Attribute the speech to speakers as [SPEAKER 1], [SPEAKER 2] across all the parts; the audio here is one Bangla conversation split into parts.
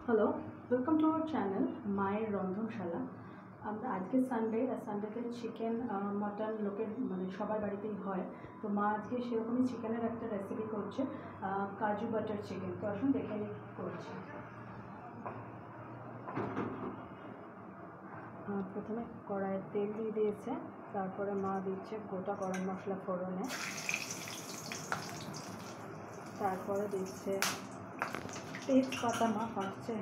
[SPEAKER 1] Hello, welcome to our channel মায়ের রন্ধনশালা। আমরা আজকে সানডেতে চিকেন মটন লোকের মানে সবার বাড়িতেই হয়। তো মা আজকে সেরকমই চিকেনের একটা রেসিপি করছে, কাজু বাটার চিকেন। তো আসুন দেখে নিই কী করছে। প্রথমে কড়াইয়ে তেল দিয়ে দিয়েছে, তারপরে মা দিচ্ছে গোটা গরম মশলা ফোড়নে, তারপরে দিচ্ছে তেজপাতা মা পাচ্ছে।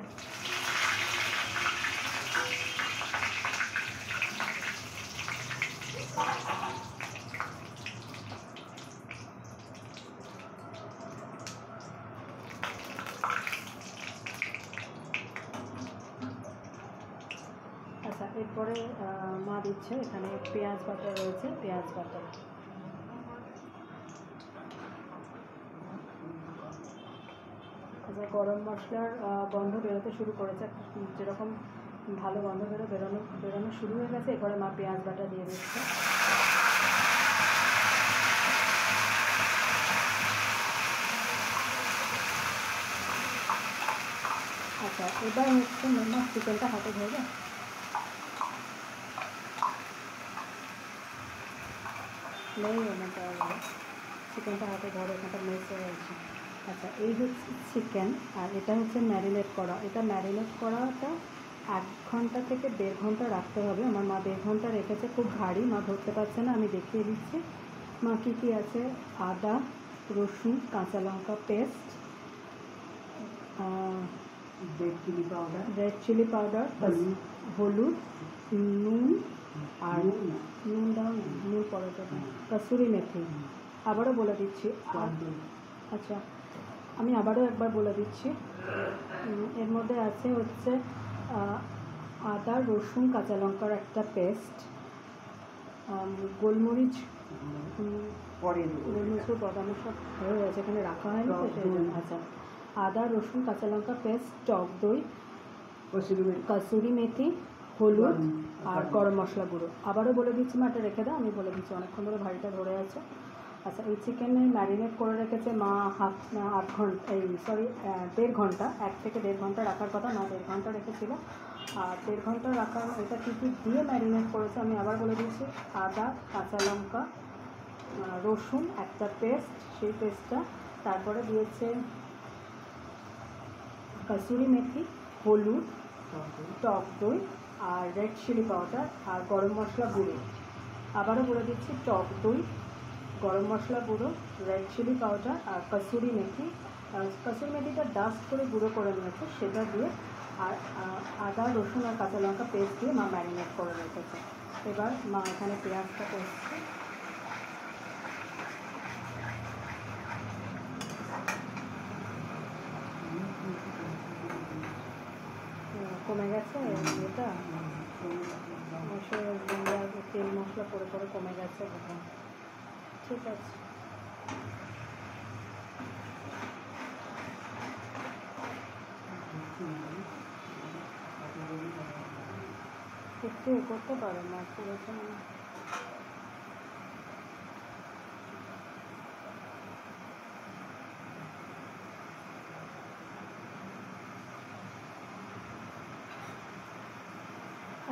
[SPEAKER 1] আচ্ছা, এরপরে মা দিচ্ছে এখানে পেঁয়াজ বাটা রয়েছে, পেঁয়াজ বাটা। আচ্ছা, গরম মশলার গন্ধ বেরোতে শুরু করেছে, যেরকম ভালো গন্ধ বেরোনো শুরু হয়ে গেছে। এরপরে মা পেঁয়াজ বাটা দিয়ে দিচ্ছে। আচ্ছা, এবার হচ্ছে মা চিকেনটা হাতে ধরবে। নেই ওনাটা, চিকেনটা হাতে ধরে ওখানটা মেস হয়ে আছে। আচ্ছা, এই হচ্ছে চিকেন, আর এটা হচ্ছে ম্যারিনেট করা। এটা ম্যারিনেট করাটা 1 ঘন্টা থেকে 1.5 ঘন্টা রাখতে হবে। আমার মা 1.5 ঘন্টা রেখেছে। খুব ভারী, মা ধরতে পারছে না, আমি দেখিয়ে দিচ্ছি। মা কী কী আছে: আদা, রসুন, কাঁচা লঙ্কা পেস্ট, রেড চিলি পাউডার, হলুদ, নুন, আর নুন পরে দেবে, কসুরি মেথি। আবারও বলে দিচ্ছি। আচ্ছা, আমি আবারও একবার বলে দিচ্ছি। এর মধ্যে আছে হচ্ছে আদা, রসুন, কাঁচা লঙ্কার একটা পেস্ট, গোলমরিচ, গোলমরিচের বাদামের সব হয়ে গেছে, এখানে রাখা হয়নি তো সেই জন্য। আচ্ছা, আদা, রসুন, কাঁচা লঙ্কা পেস্ট, টক দই, কসুরি মেথি, হলুদ আর গরম মশলা গুঁড়ো। আবারও বলে দিচ্ছি, মা এটা রেখে দাও, আমি বলে দিচ্ছি, অনেকক্ষণ ধরে ভারীটা ধরে আছে। আচ্ছা, এই চিকেনে ম্যারিনেট করে রেখেছে মা 1.5 ঘন্টা। 1 থেকে 1.5 ঘন্টা রাখার কথা, মা 1.5 ঘন্টা রেখেছিল। আর 1.5 ঘন্টা রাখার এটা কী কী দিয়ে ম্যারিনেট করেছে আমি আবার বলে দিচ্ছি: আদা, কাঁচা লঙ্কা, রসুন একটা পেস্ট, সেই পেস্টটা, তারপরে দিয়েছে কসুরি মেথি, হলুদ, টক দই আর রেড চিলি পাউডার আর গরম মশলা গুঁড়ো। আবারও বলে দিচ্ছি: টক দই, গরম মশলা গুঁড়ো, রেড চিলি পাউডার আর কসুরি মেথি। কসুরি মেথিটা ডাস্ট করে গুঁড়ো করে নিয়েছে, সেটা দিয়ে আর আদা, রসুন আর কাঁচা লঙ্কা পেস্ট দিয়ে মা ম্যারিনেট করে রেখেছে। এবার মা এখানে পেঁয়াজটা করছে। কমে গেছে এটা, তেল মশলা পরে পরে কমে গেছে, ঠিক আছে। একটু করতে পারো, মাছ করেছে মানে।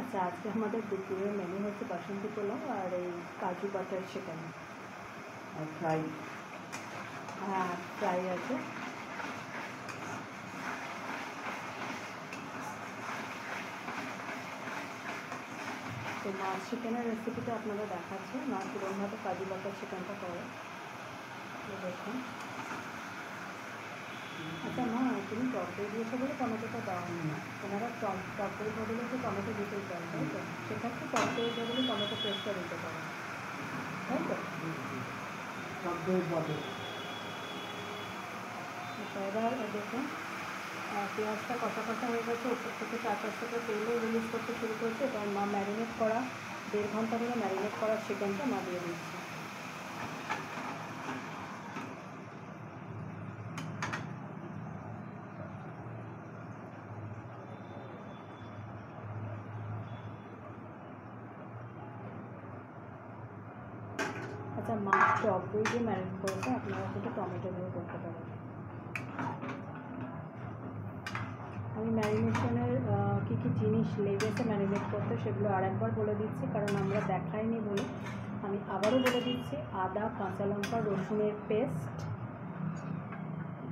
[SPEAKER 1] আচ্ছা, আজকে আমাদের দুপুরের মেনু হচ্ছে বাসন্তী পোলাও আর এই কাজু বাটার চিকেন, ফ্রাই। হ্যাঁ, ফ্রাই আছে। তো মাছ চিকেনের রেসিপিটা আপনারা দেখাচ্ছে, মা কীরকমভাবে কাজু বাটার চিকেনটা করে দেখুন। আচ্ছা মা, তুমি টক দই দিয়েছো বলে টমেটোটা দাও না, ওনারা টক দই বদলে তো টমেটো দিতেই চান, তাই তো? সেক্ষেত্রে টক দই বদলে টমেটো পেস্টটা দিতে পারো, তাই তো? টক দই বদলে। আচ্ছা, এবার দেখুন পেঁয়াজটা কষা কষা হয়ে গেছে, উপর থেকে 4-5টা তেলও রিলিজ করতে শুরু করেছে। এবার মা ম্যারিনেট করা 1.5 ঘন্টা ধরে ম্যারিনেট করা চিকেনটা মা দিয়ে দিচ্ছে। আচ্ছা, মাছ টক দই দিয়ে ম্যারিনেট করেছে, আপনারা সেটা টমেটো দিয়ে করতে পারেন। আমি ম্যারিনেশনের কী কী জিনিস লেগেছে ম্যারিনেট করতে সেগুলো আরেকবার বলে দিচ্ছি, কারণ আমরা দেখাইনি বলে আমি আবারও বলে দিচ্ছি। আদা, কাঁচা লঙ্কা, রসুনের পেস্ট,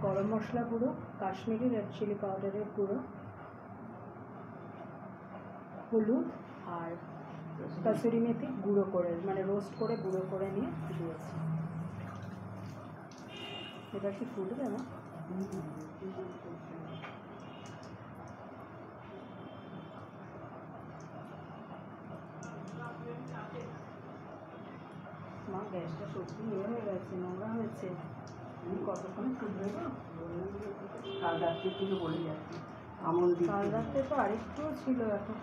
[SPEAKER 1] গরম মশলা গুঁড়ো, কাশ্মীরি রেড চিলি পাউডারের গুঁড়ো, হলুদ আর কাসুরি মেথি গুঁড়ো করে মানে রোস্ট করে গুঁড়ো করে নিয়ে দিয়েছি। এবার কি ফুটবে না? মা গ্যাসটা সত্যি হয়ে গেছে, নোংরা হয়েছে। কতক্ষণে ফুটবে গো?
[SPEAKER 2] কাল রাত্রে থেকে বলে যাচ্ছি আমল দিতে।
[SPEAKER 1] কাল রাত্রে তো আরেকটুও ছিল এখন।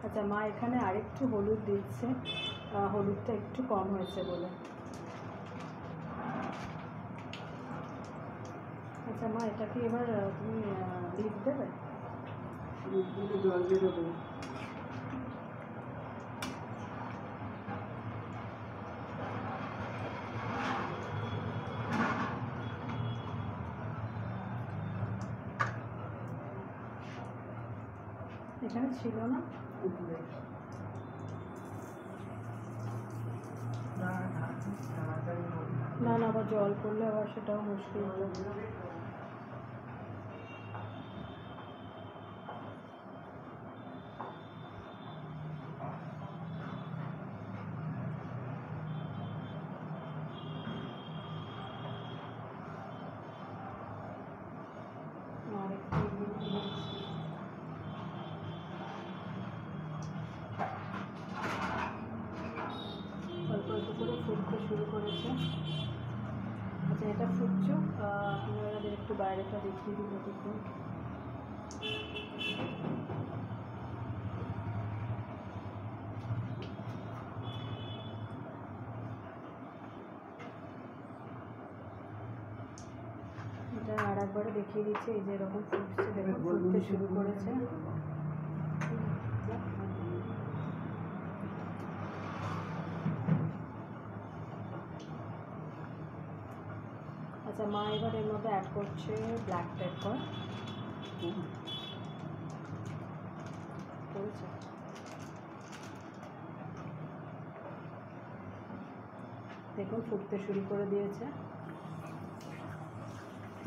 [SPEAKER 1] আচ্ছা, মা এখানে আরেকটু হলুদ দিচ্ছে, হলুদটা একটু কম হয়েছে বলে। আচ্ছা মা, এটাকে এবার তুমি লিড দেবে?
[SPEAKER 2] জল বেরোবে।
[SPEAKER 1] এখানে ছিল না? না না, আবার জল পড়লে আবার সেটাও মুশকিল হয়ে যাবে। অল্প অল্প করে ফুটতে শুরু করেছে। আচ্ছা, এটা ফুটছুক, আপনাদের একটু বাইরেটা দেখিয়ে দিই কতক্ষণ। এটা আর একবারে দেখিয়ে দিচ্ছে, এই যে এরকম ফুটছে, দেখুন ফুটতে শুরু করেছে। আচ্ছা মা, এবার এর মধ্যে অ্যাড করছে ব্ল্যাক পেপার। করেছে দেখুন ফুটতে শুরু করে দিয়েছে।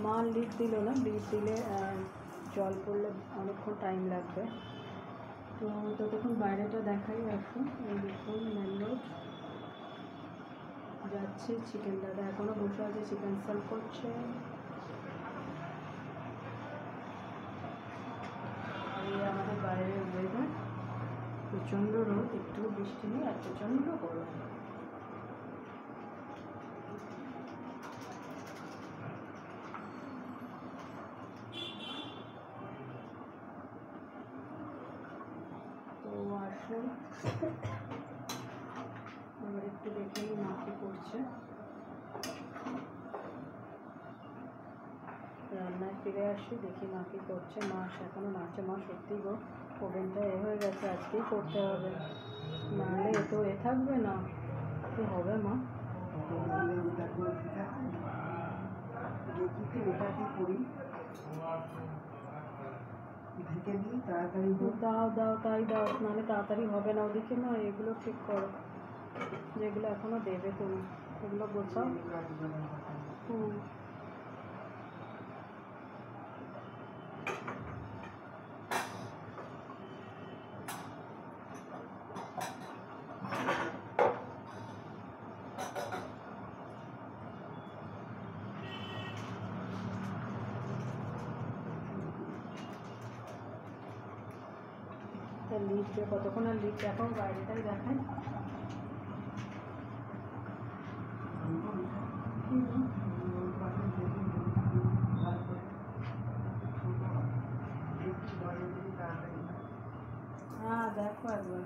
[SPEAKER 1] মা লিড দিল না, লিড দিলে জল পড়লে অনেকক্ষণ টাইম লাগবে। তো ততক্ষণ বাইরেটা দেখাই এখন। এই দেখুন মেন রোড যাচ্ছে, চিকেন দাদা এখনও বসে আছে, চিকেন সার্ভ করছে। আর এই আমাদের বাইরের ওয়েদার, প্রচণ্ড রোদ, একটু বৃষ্টি নেই আর প্রচণ্ড গরম। তো আসুন এবার একটু দেখে নিই মা কী করছে। রান্নায় ফিরে আসি, দেখি মা কী করছে। মা এখনও নাচে। মা সত্যি গো, ওভেনটা হয়ে গেছে, আজকেই করতে হবে, নাহলে এ তো থাকবে না। কী হবে মা? দাও দাও, তাই দাও, নাহলে তাড়াতাড়ি হবে না। ওদিকে না এগুলো ঠিক করো, যেগুলো এখনো দেবে তুমি, এগুলো গোছাও। লিড দিয়ে কতক্ষণ আর লিড দেখাও, বাইরেটাই দেখায়। হ্যাঁ দেখো একবার,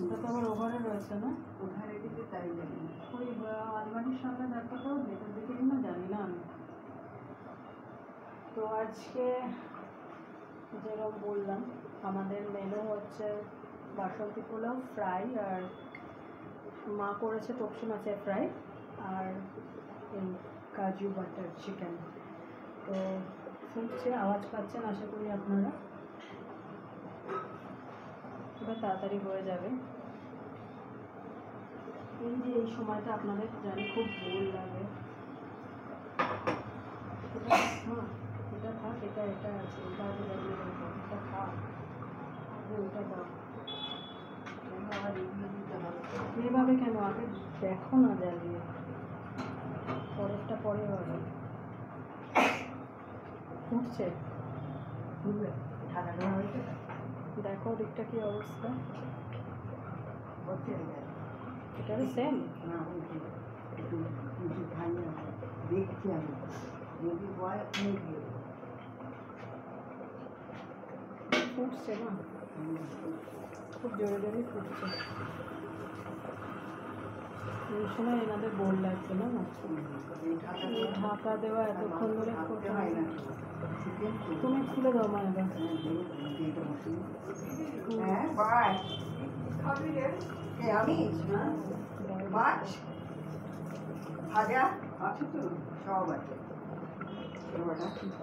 [SPEAKER 1] এটা তো আবার ওভারে রয়েছে না?
[SPEAKER 2] কোথায় রেখেছে তাই জানি।
[SPEAKER 1] ওই আলমারির সামনে দেখো তো, ভেতর দিকে না জানি না আমি। তো আজকে যেরকম বললাম, আমাদের মেনু হচ্ছে বাসন্তী পোলাও ফ্রাই, আর মা করেছে তপসি মাছের ফ্রাই, আর এই কাজু বাটার চিকেন। তো ফুটছে, আওয়াজ পাচ্ছেন আশা করি আপনারা। এবার তাড়াতাড়ি হয়ে যাবে। এই যে এই সময়টা আপনাদের জানি খুব বোর লাগে। এটা থাক, এটা আছে, এটা আগে জানিয়ে দেবো, এটা থাক, ওটা দাও। এভাবে কেন? আগে দেখো না জ্বালিয়ে, পরেরটা পরে হবে। ফুটছে, দেখো দিকটা কি অবস্থা। এটারও সেম।
[SPEAKER 2] দেখছি আমি যদি হয়
[SPEAKER 1] ফুটছে না, খুব জোরে জোরে ফুটছে। এই সময় এনাদের বোর লাগছে না, ঢাকা দেওয়া এতক্ষণ ধরে করতে হয় না। তুমি খুলে দাও মা এবার।
[SPEAKER 2] আমি মাছ ভাজা আছে তো, সব আছে,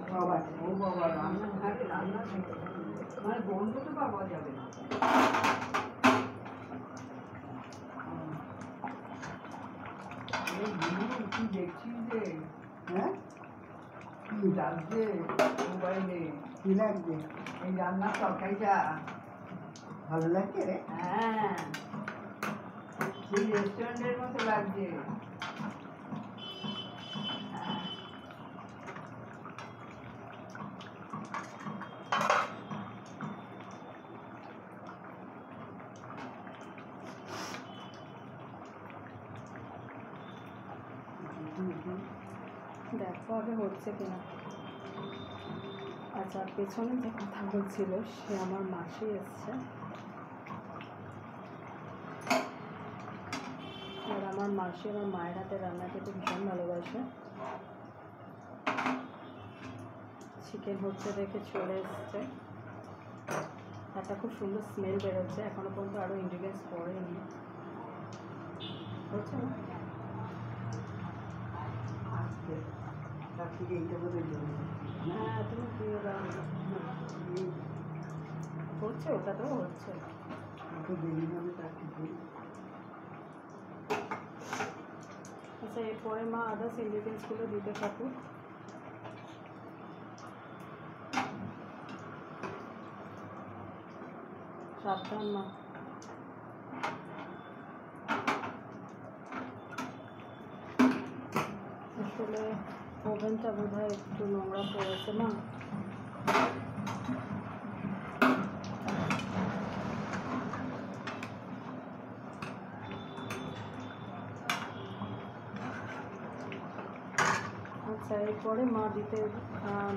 [SPEAKER 2] সব আছে। ও বাবা, রান্নাঘাটে রান্না মানে বন্ধ তো পাওয়া যাবে না। কি দেখছিস যে? হ্যাঁ, কি লাগছে মোবাইলে? কি লাগছে? এই রান্নার তরকারিটা ভালো লাগছে রে। হ্যাঁ, সেই রেস্টুরেন্টের মতো লাগছে।
[SPEAKER 1] দেখো আগে হচ্ছে কিনা। আচ্ছা, পেছনে যে কথা বলছিল সে আমার মাসি এসছে, আর আমার মাসি আমার মায়ের হাতে রান্না খেতে ভীষণ ভালোবাসে। চিকেন হচ্ছে দেখে চলে এসছে, একটা খুব সুন্দর স্মেল বেরোচ্ছে। এখনো পর্যন্ত আরও ইনগ্রিডিয়েন্টস পড়েনি, হচ্ছে না? হ্যাঁ, তুমি দিয়ে দাও। হচ্ছে, ওটাতেও হচ্ছে। আচ্ছা, এরপরে মা আদার্স ইনগ্রিডিয়েন্টসগুলো দিতে থাকুক। সাবধান মা। আসলে ওভেনটা বোধ হয় একটু নোংরা পড়েছে না। আচ্ছা, এরপরে মা দিতে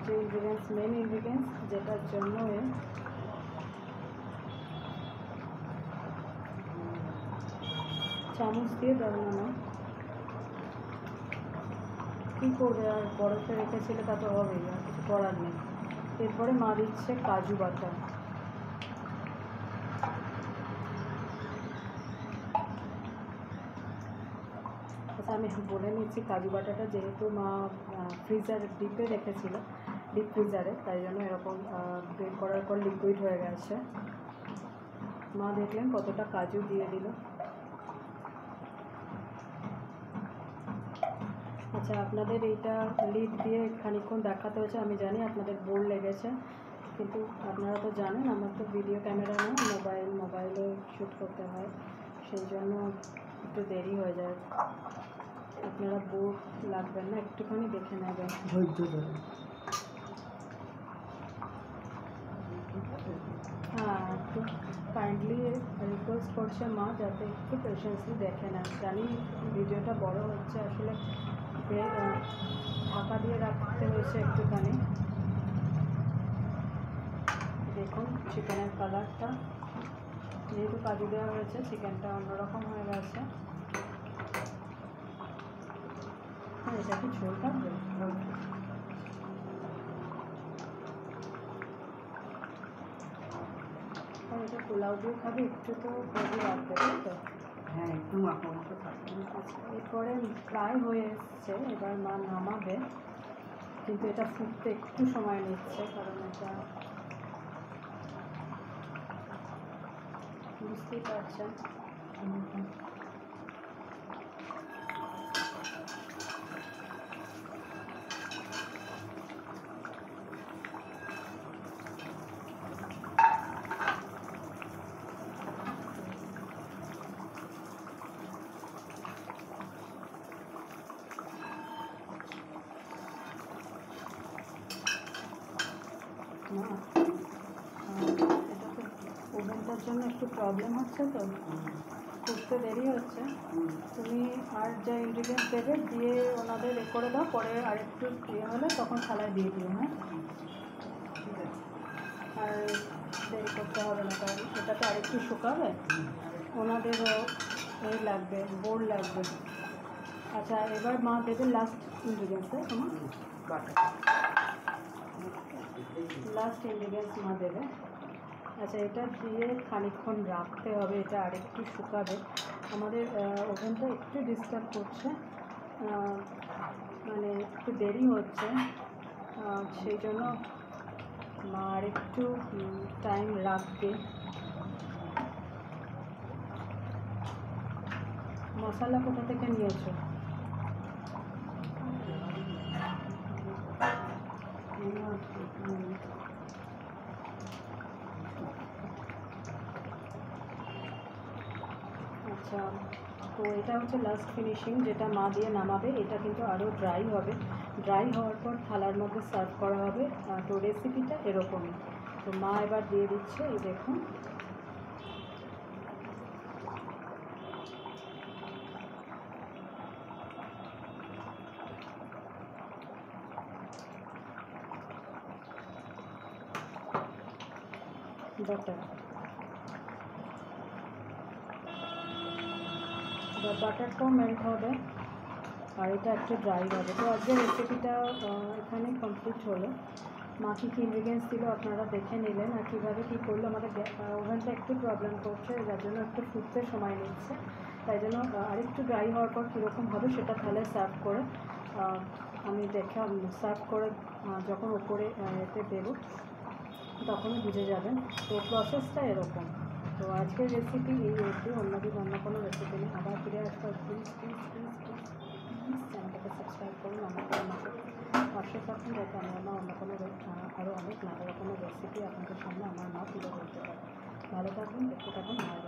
[SPEAKER 1] যে ইনগ্রিডিয়েন্টস, মেন ইনগ্রিডিয়েন্টস যেটার জন্য চামচ দিয়ে দাও না মা। কী করবে আর, বরফে রেখেছিলে তা তো হবেই, আর কিছু করার নেই। এরপরে মা দিচ্ছে কাজু বাটা। আচ্ছা, আমি বলে নিচ্ছি, কাজু বাটাটা যেহেতু মা ডিপে রেখেছিল, ডিপ ফ্রিজারে, তাই জন্য এরকম বের করার পর লিকুইড হয়ে গেছে। মা দেখলেন কতটা কাজু দিয়ে দিল। আচ্ছা, আপনাদের এইটা লিড দিয়ে খানিকক্ষণ দেখাতে হয়েছে, আমি জানি আপনাদের বোর লেগেছে, কিন্তু আপনারা তো জানেন আমার তো ভিডিও ক্যামেরা না, মোবাইলে শ্যুট করতে হয়, সেই জন্য একটু দেরি হয়ে যায়। আপনারা বোর লাগবেন না, একটুখানি দেখে নেবেন, ধৈর্য ধরে। হ্যাঁ, একটু কাইন্ডলি রিকোয়েস্ট করছে মা যাতে একটু পেশেন্সলি দেখে নেন। জানি ভিডিওটা বড় হচ্ছে, আসলে ঢাকা দিয়ে রাখতে হয়েছে একটুখানি। দেখুন চিকেনের কালারটা, যেহেতু কাজু দেওয়া হয়েছে চিকেনটা অন্যরকম হয়ে গেছে। হ্যাঁ, এটা কি ঝোল থাকবে? এটা পোলাও দিয়ে খাবে, একটু তো গ্রেভি রাখবে, তাই তো?
[SPEAKER 2] হ্যাঁ, একটু মাখো মাখো থাকবে।
[SPEAKER 1] আচ্ছা, এরপরে প্রায় হয়ে এসছে, এবার মা নামাবে, কিন্তু এটা ফুটতে একটু সময় নিচ্ছে, কারণ এটা বুঝতেই পারছেন। না, এটা তো ওভেনটার জন্য একটু প্রবলেম হচ্ছে, তো ফুটতে দেরি হচ্ছে। তুমি আর যা ইনগ্রিডিয়েন্টস দেবে দিয়ে ওনাদের এ করে দাও, পরে আর একটু ইয়ে হলে তখন থালায় দিয়ে দিও। হ্যাঁ,
[SPEAKER 2] ঠিক আছে।
[SPEAKER 1] আর দেরি করতে হবে না, কারণ এটা তো আরেকটু শুকাবে, ওনাদেরও এই লাগবে, বোর্ড লাগবে। আচ্ছা, এবার মা দেবে লাস্ট ইনগ্রিডিয়েন্টস, তোমার
[SPEAKER 2] বাটা।
[SPEAKER 1] লাস্ট ইনগ্রিডিয়েন্টস মা দেবে। আচ্ছা, এটা দিয়ে খানিকক্ষণ রাখতে হবে, এটা আরেকটু শুকাবে। আমাদের ওভেনটা একটু ডিস্টার্ব করছে, মানে একটু দেরি হচ্ছে, সেই জন্য মা আরেকটু টাইম রাখবে। মশলা কোথা থেকে নিয়েছো? আচ্ছা, তো এটা হচ্ছে লাস্ট ফিনিশিং, যেটা মা দিয়ে নামাবে। এটা কিন্তু আরও ড্রাই হবে, ড্রাই হওয়ার পর থালার মধ্যে সার্ভ করা হবে। তো রেসিপিটা এরকমই। তো মা এবার দিয়ে দিচ্ছে, এই দেখুন। বাটার, এবার বাটারটাও মেল্ট হবে, আর এটা একটু ড্রাই হবে। তো আজকের রেসিপিটা এখানে কমপ্লিট হলো। মা কী কী ইনগ্রিডিয়েন্টস দিল আপনারা দেখে নিলেন, আর কীভাবে কী করলো। আমাদের ওভেনটা একটু প্রবলেম করছে, যার জন্য একটু ফুটতে সময় নিচ্ছে, তাই জন্য আরেকটু ড্রাই হওয়ার পর কীরকম হবে সেটা তাহলে সার্ভ করে আমি দেখে সার্ভ করে যখন ওপরে এতে দেবো তখনই বুঝে যাবেন। তো প্রসেসটা এরকম। তো আজকের রেসিপি এই অবধি, অন্যদিন অন্য কোনো রেসিপি নিয়ে আবার ফিরে আসবো। Please please please please please চ্যানেলটাকে সাবস্ক্রাইব করুন, আমাকে পাশে থাকুন, যাতে আমরা অন্য কোনো আরও অনেক নানা রকমের রেসিপি আপনাদের সামনে আমার মা তুলে ধরতে পারে। ভালো থাকুন, দেখতে থাকুন আমার